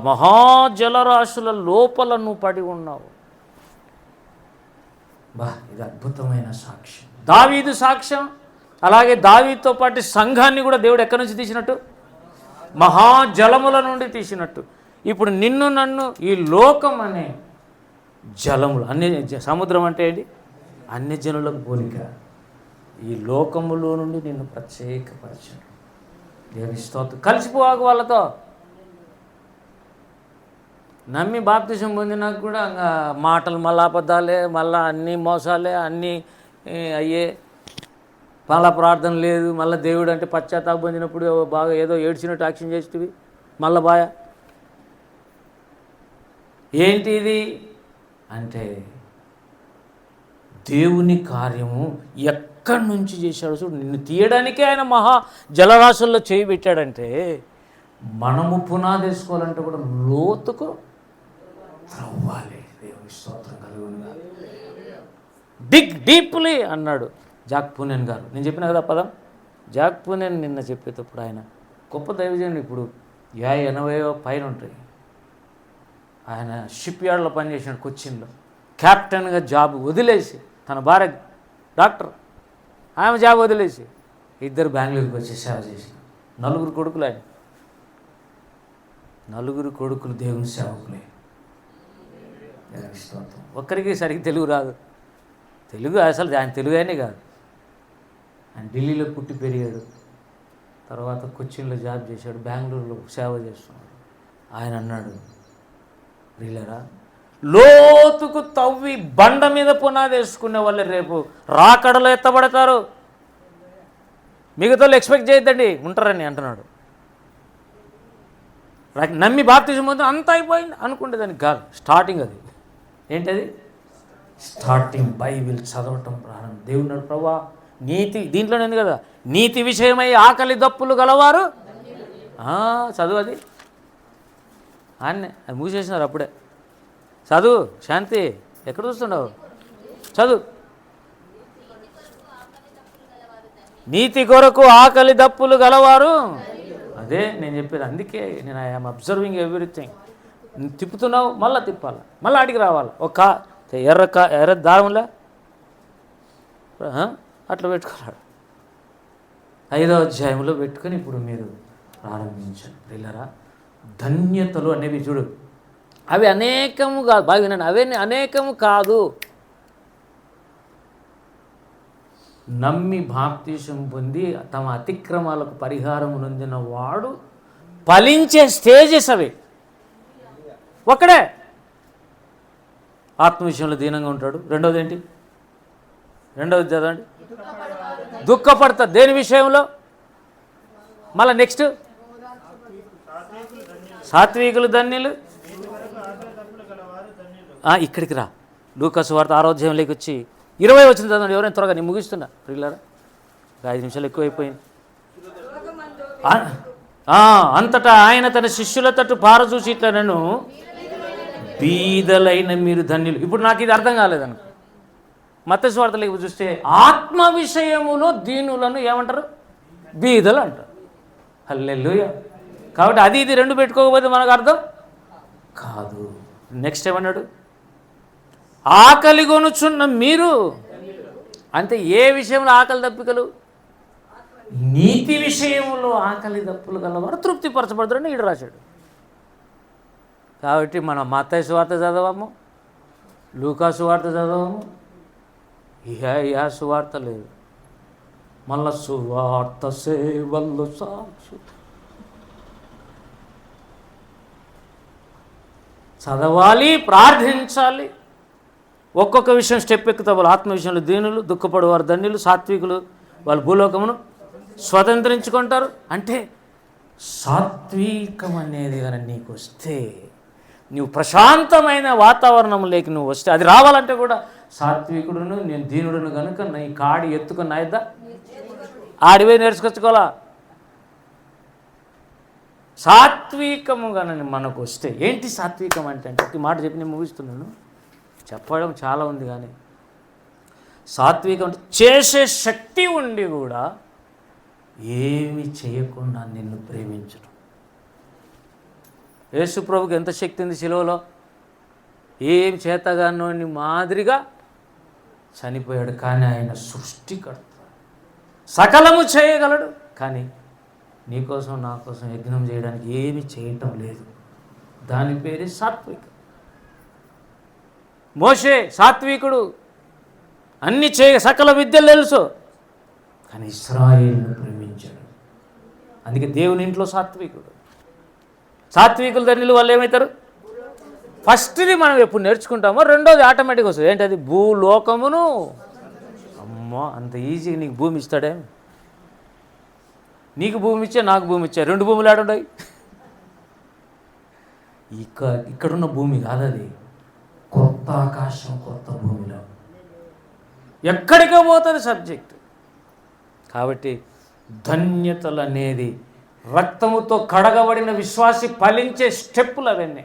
మహాజలరాశుల లోపల నువ్వు పడి ఉన్నావు. ఇది అద్భుతమైన సాక్ష్యం, దావీదు సాక్ష్యం. అలాగే దావీదుతో పాటు సంఘాన్ని కూడా దేవుడు ఎక్కడి నుంచి తీసినట్టు? మహాజలముల నుండి తీసినట్టు. ఇప్పుడు నిన్ను నన్ను ఈ లోకం అనే జలములు, సముద్రం అంటే ఏంటి? అన్ని జనులకు పోలిక. ఈ లోకములో నుండి నిన్ను ప్రత్యేకపరిచాడు. దేవుని స్తోత్రం. కలిసిపోవాకు వాళ్ళతో. నమ్మి బాప్తిజం పొందినాక కూడా ఇంకా మాటలు మళ్ళీ అబద్ధాలే, మళ్ళీ అన్నీ మోసాలే, అన్నీ అయ్యే, మళ్ళా ప్రార్థన లేదు, మళ్ళీ దేవుడు అంటే పశ్చాత్తాపం పొందినప్పుడు బాగా ఏదో ఏడ్చినట్టు యాక్షన్ చేసేవి, మళ్ళీ బాయ ఏంటి ఇది అంటే దేవుని కార్యము ఎక్కడి నుంచి చేశాడు చూడు. నిన్ను తీయడానికే ఆయన మహా జలరాశుల్లో చేయి పెట్టాడంటే మనము పునాది వేసుకోవాలంటే కూడా లోతుకు త్రవ్వాలి. దేవుని స్తోత్రం కలుగునుగా. డిగ్ డీప్లీ అన్నాడు జాక్ పూనెన్ గారు. నేను చెప్పిన కదా పదం, జాక్ పూనెన్ నిన్న చెప్పేటప్పుడు ఆయన గొప్ప దైవజనుడు, ఇప్పుడు 80 పైన ఉంటాయి. ఆయన షిప్ యార్డ్లో పనిచేసినాడు కొచ్చిన్లో. క్యాప్టెన్గా జాబ్ వదిలేసి, తన భార్య డాక్టర్, ఆమె జాబ్ వదిలేసి ఇద్దరు బెంగళూరుకి వచ్చి సేవ చేసి 4 కొడుకులు ఆయన. 4 కొడుకులు దేవుని సేవకులే. ఒక్కరికి సరిగ్గా తెలుగు రాదు. తెలుగు అసలు ఆయన తెలుగు అయినే కాదు. ఆయన ఢిల్లీలో పుట్టి పెరిగాడు, తర్వాత కొచ్చిన్లో జాబ్ చేశాడు, బెంగళూరులో సేవ చేస్తున్నాడు. ఆయన అన్నాడు, వీళ్ళరా లోతుకు తవ్వి బండ మీద పునాది వేసుకునే వాళ్ళే రేపు రాకడలో ఎత్తబడతారు. మిగతా ఎక్స్పెక్ట్ చేయొద్దండి ఉంటారని అంటున్నాడు. నమ్మి బాప్తిజం పొంది అంత అయిపోయింది అనుకుంటే దానికి కాదు, స్టార్టింగ్ అది. ఏంటది? స్టార్టింగ్ బైబిల్ చదవటం ప్రారంభం. దేవుడు ప్రభా నీతి దీంట్లోనే ఉంది కదా, నీతి విషయమై ఆకలి దప్పులు గలవారు చదువు. అది ఆయన్నే అది మూసేసినారు అప్పుడే. చదువు శాంతి, ఎక్కడ చూస్తుండవు? చదువు. నీతి కొరకు ఆకలి దప్పులు గలవారు. అదే నేను చెప్పేది. అందుకే నేను ఐఎమ్ అబ్జర్వింగ్ ఎవ్రీథింగ్. తిప్పుతున్నావు, మళ్ళీ తిప్పాలి, మళ్ళీ ఆడికి రావాలి. ఒక ఎర్ర దారంలా అట్లా పెట్టుకున్నాడు. 5వ అధ్యాయంలో పెట్టుకొని ఇప్పుడు మీరు ప్రారంభించండి. పిల్లరా, ధన్యతలు అనేవి చూడు, అవి అనేకము కాదు. బాగా వినండి, అవే అనేకము కాదు. నమ్మి బాప్తిసం పొంది తమ అతిక్రమాలకు పరిహారం నొందిన వాడు ఫలించే స్టేజెస్ అవి. ఒక్కడే ఆత్మ విషయంలో దీనంగా ఉంటాడు. రెండవది ఏంటి? రెండవది చదవండి. దుఃఖపడతా దేని విషయంలో? మళ్ళీ నెక్స్ట్ సాత్వికులు ధన్యులు. ఇక్కడికి రా, లూకా సువార్త 6వ అధ్యాయంలోకి వచ్చి 20 వచ్చింది చదవండి. ఎవరైనా త్వరగా, నేను ముగిస్తున్నా ప్రియులారా, 5 నిమిషాలు ఎక్కువైపోయింది. అంతటా ఆయన తన శిష్యుల తట్టు పారచూసి ఇట్లా, నన్ను బీదలైన మీరు ధన్యులు. ఇప్పుడు నాకు ఇది అర్థం కాలేదనుకో, మత్తయి సువార్తలోకి చూస్తే ఆత్మ విషయములో దీనులను ఏమంటారు? బీదలు అంటారు. హల్లెలూయా. కాబట్టి అది ఇది రెండు పెట్టుకోకపోతే మనకు అర్థం కాదు. నెక్స్ట్ ఏమన్నాడు? ఆకలి కొనుచున్న మీరు. అంటే ఏ విషయంలో ఆకలి దప్పికలు? నీతి విషయంలో ఆకలి దప్పులు గలవారు తృప్తిపరచబడతారని ఈడు రాశాడు. కాబట్టి మనం మత్తయి సువార్త చదవము, లూకా సువార్త చదవము, ఇహ సువార్త లేదు. మళ్ళా సువార్త సేవల్లో సాక్షి చదవాలి, ప్రార్థించాలి. ఒక్కొక్క విషయం స్టెప్ ఎక్కుతా. వాళ్ళు ఆత్మ విషయంలో దీనులు, దుఃఖపడేవారు ధన్యులు, సాత్వికులు వాళ్ళు భూలోకమును స్వతంత్రించుకుంటారు. అంటే సాత్వికం అనేది కానీ నీకు వస్తే, నువ్వు ప్రశాంతమైన వాతావరణంలోకి నువ్వు వస్తే, అది రావాలంటే కూడా సాత్వికుడును నేను దీనుడును కనుక నీ కాడి ఎత్తుకుని నాయద్దా ఆడివే నేర్చుకొచ్చుకోవాలా. సాత్వికము కానీ మనకు వస్తే, ఏంటి సాత్వికం అంటే ఈ మాట చెప్పి నేను ముగిస్తున్నాను. చెప్పడం చాలా ఉంది కానీ సాత్వికం అంటే చేసే శక్తి ఉండి కూడా ఏమి చేయకుండా నిన్ను ప్రేమించడం. యేసు ప్రభుకి ఎంత శక్తి ఉంది శిలువలో, ఏం చేతగానోని మాదిరిగా చనిపోయాడు. కానీ ఆయన సృష్టికర్త, సకలము చేయగలడు. కానీ నీకోసం నా కోసం యజ్ఞం చేయడానికి ఏమి చేయటం లేదు. దాని పేరే సాత్వికం. మోషే సాత్వికుడు, అన్ని సకల విద్యలు తెలుసు, కానీ ఇశ్రాయేలును ప్రేమించాడు. అందుకే దేవుని ఇంట్లో సాత్వికుడు. సాత్వికులు ధన్యులు వాళ్ళు ఏమవుతారు? ఫస్ట్ది మనం ఎప్పుడు నేర్చుకుంటామో రెండోది ఆటోమేటిక్గా వస్తుంది. ఏంటది? భూలోకమును. అమ్మో, అంత ఈజీగా నీకు భూమి ఇస్తాడే? నీకు భూమి ఇచ్చా, నాకు భూమి ఇచ్చా, 2 భూములు ఆడుండయి. ఇక్కడున్న భూమి కాదది, కొత్త ఆకాశం కొత్త భూమిలో ఎక్కడికో పోతుంది సబ్జెక్ట్. కాబట్టి ధన్యతలు అనేది రక్తముతో కడగబడిన విశ్వాసి ఫలించే స్టెప్పులు అవన్నీ.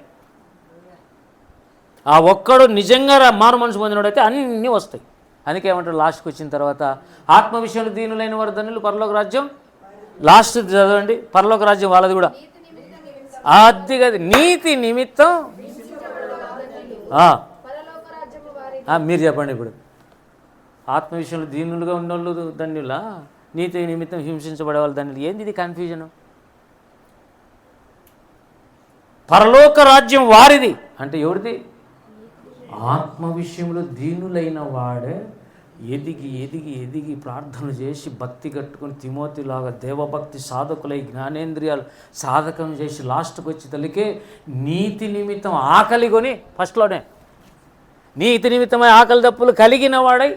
ఆ ఒక్కడు నిజంగా మారు మనసు పొందినోడైతే అన్నీ వస్తాయి. అందుకే ఏమంటారు లాస్ట్కి వచ్చిన తర్వాత, ఆత్మ విషయంలో దీనులైన వారు ధన్యులు, పరలోక రాజ్యం. లాస్ట్ చదవండి, పరలోక రాజ్యం వాళ్ళది కూడా. అది కాదు, నీతి నిమిత్తం. మీరు చెప్పండి ఇప్పుడు. ఆత్మ విషయంలో దీనులుగా ఉన్నోళ్ళు ధన్యులా, నీతి నిమిత్తం హింసించబడే వాళ్ళు ధన్యులు. ఏంది ఇది కన్ఫ్యూజను? పరలోక రాజ్యం వారిది అంటే ఎవరిది? ఆత్మ విషయంలో దీనులైన వాడే ఎదిగి ఎదిగి ఎదిగి ప్రార్థనలు చేసి భక్తి కట్టుకుని తిమోతిలాగా దేవభక్తి సాధకులై జ్ఞానేంద్రియాలు సాధకం చేసి లాస్ట్కి వచ్చి తల్లికే నీతి నిమిత్తం ఆకలి కొని, ఫస్ట్లోనే నీతి నిమిత్తమై ఆకలి దప్పులు కలిగిన వాడై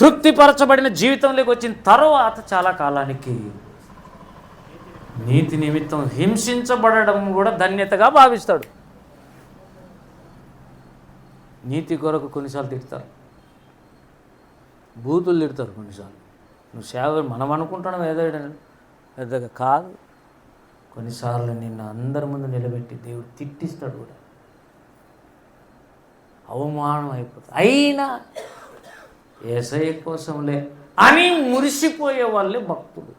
తృప్తిపరచబడిన జీవితంలోకి వచ్చిన తర్వాత చాలా కాలానికి నీతి నిమిత్తం హింసించబడడం కూడా ధన్యతగా భావిస్తాడు. నీతి కొరకు కొన్నిసార్లు తిడతారు, బూతులు తిడతారు కొన్నిసార్లు. నువ్వు సేవ మనం అనుకుంటున్నాం ఏదో పెద్దగా కాదు. కొన్నిసార్లు నిన్ను అందరి ముందు నిలబెట్టి దేవుడు తిట్టిస్తాడు కూడా, అవమానం అయిపోతుంది. అయినా యేసయ్య కోసంలే అని మురిసిపోయే వాళ్ళే భక్తులు.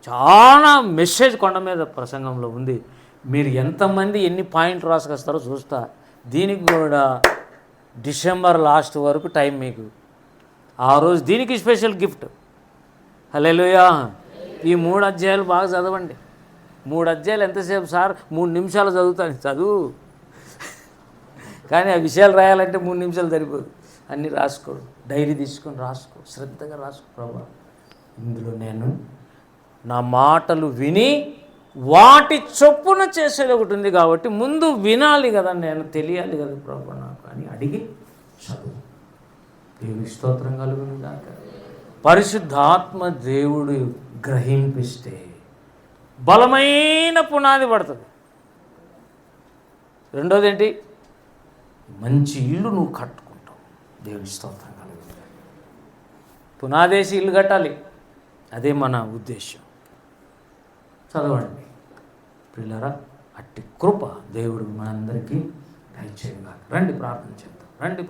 చాలా మెసేజ్ కొండ మీద ప్రసంగంలో ఉంది. మీరు ఎంతమంది ఎన్ని పాయింట్లు రాసుకొస్తారో చూస్తా. దీనికి కూడా డిసెంబర్ లాస్ట్ వరకు టైం మీకు. ఆ రోజు దీనికి స్పెషల్ గిఫ్ట్. హల్లెలూయా. ఈ 3 అధ్యాయాలు బాగా చదవండి. 3 అధ్యాయాలు ఎంతసేపు సార్? 3 నిమిషాలు చదువుతాను. చదువు, కానీ ఆ విషయాలు రాయాలంటే 3 నిమిషాలు సరిపోదు. అన్నీ రాసుకో, డైరీ తీసుకొని రాసుకో, శ్రద్ధగా రాసుకో. ప్రభా, ఇందులో నేను నా మాటలు విని వాటి చొప్పున చేసేది ఒకటి ఉంది కాబట్టి ముందు వినాలి కదా, నేను తెలియాలి కదా ప్రభా నాకు అని అడిగి చదువు. దేవుని స్తోత్రం కలుగును గాక. పరిశుద్ధాత్మ దేవుడు గ్రహింపిస్తే బలమైన పునాది పడుతుంది. రెండోది ఏంటి? మంచి ఇల్లు నువ్వు కట్టుకుంటావు. దేవుని స్తోత్రం కలుగును. పునాదేసి ఇల్లు కట్టాలి, అదే మన ఉద్దేశం. చదవండి ప్రియులారా. అట్టి కృప దేవుడు మనందరికీ దయచేయగా. రండి ప్రార్థన చేద్దాం. రండి.